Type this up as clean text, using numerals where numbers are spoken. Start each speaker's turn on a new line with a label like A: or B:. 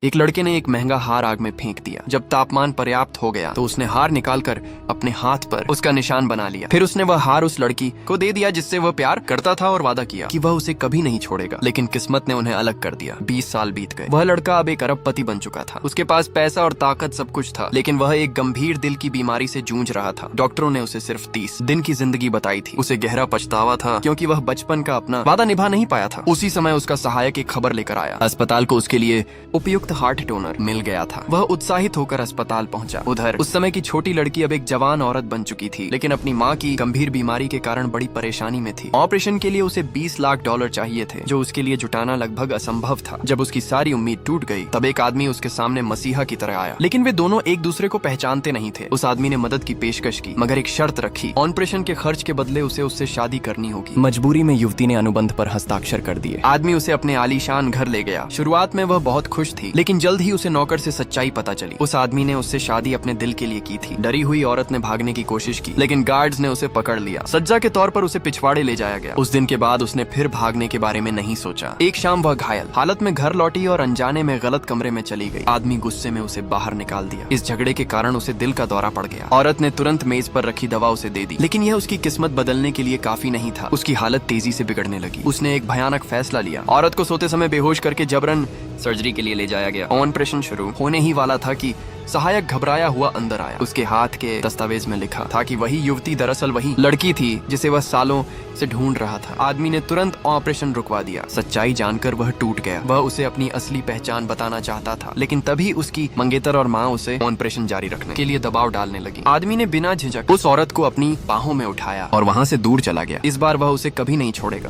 A: एक लड़के ने एक महंगा हार आग में फेंक दिया। जब तापमान पर्याप्त हो गया तो उसने हार निकालकर अपने हाथ पर उसका निशान बना लिया। फिर उसने वह हार उस लड़की को दे दिया जिससे वह प्यार करता था और वादा किया कि वह उसे कभी नहीं छोड़ेगा। लेकिन किस्मत ने उन्हें अलग कर दिया। 20 साल बीत गए। वह लड़का अब एक अरबपति बन चुका था। उसके पास पैसा और ताकत सब कुछ था, लेकिन वह एक गंभीर दिल की बीमारी से जूझ रहा था। डॉक्टरों ने उसे सिर्फ 30 दिन की जिंदगी बताई थी। उसे गहरा पछतावा था क्योंकि वह बचपन का अपना वादा निभा नहीं पाया था। उसी समय उसका सहायक एक खबर लेकर आया। अस्पताल को उसके लिए उपयुक्त हार्ट डोनर मिल गया था। वह उत्साहित होकर अस्पताल पहुंचा। उधर उस समय की छोटी लड़की अब एक जवान औरत बन चुकी थी, लेकिन अपनी माँ की गंभीर बीमारी के कारण बड़ी परेशानी में थी। ऑपरेशन के लिए उसे $20 लाख चाहिए थे, जो उसके लिए जुटाना लगभग असंभव था। जब उसकी सारी उम्मीद टूट गई, तब एक आदमी उसके सामने मसीहा की तरह आया। लेकिन वे दोनों एक दूसरे को पहचानते नहीं थे। उस आदमी ने मदद की पेशकश की, मगर एक शर्त रखी। ऑपरेशन के खर्च के बदले उसे उससे शादी करनी होगी। मजबूरी में युवती ने अनुबंध पर हस्ताक्षर कर दिए। आदमी उसे अपने आलीशान घर ले गया। शुरुआत में वह बहुत खुश थी, लेकिन जल्द ही उसे नौकर से सच्चाई पता चली। उस आदमी ने उससे शादी अपने दिल के लिए की थी। डरी हुई औरत ने भागने की कोशिश की, लेकिन गार्ड्स ने उसे पकड़ लिया। सज्जा के तौर पर उसे पिछवाड़े ले जाया गया। उस दिन के बाद उसने फिर भागने के बारे में नहीं सोचा। एक शाम वह घायल हालत में घर लौटी और अनजाने में गलत कमरे में चली गई। आदमी गुस्से में उसे बाहर निकाल दिया। इस झगड़े के कारण उसे दिल का दौरा पड़ गया। औरत ने तुरंत मेज पर रखी दवा उसे दे दी, लेकिन यह उसकी किस्मत बदलने के लिए काफी नहीं था। उसकी हालत तेजी से बिगड़ने लगी। उसने एक भयानक फैसला लिया। औरत को सोते समय बेहोश करके जबरन सर्जरी के लिए ले जाया गया। ऑपरेशन शुरू होने ही वाला था कि सहायक घबराया हुआ अंदर आया। उसके हाथ के दस्तावेज में लिखा था कि वही युवती दरअसल वही लड़की थी जिसे वह सालों से ढूंढ रहा था। आदमी ने तुरंत ऑपरेशन रुकवा दिया। सच्चाई जानकर वह टूट गया। वह उसे अपनी असली पहचान बताना चाहता था, लेकिन तभी उसकी मंगेतर और माँ उसे ऑपरेशन जारी रखने के लिए दबाव डालने लगी। आदमी ने बिना झिझक उस औरत को अपनी बाहों में उठाया और वहाँ से दूर चला गया। इस बार वह उसे कभी नहीं छोड़ेगा।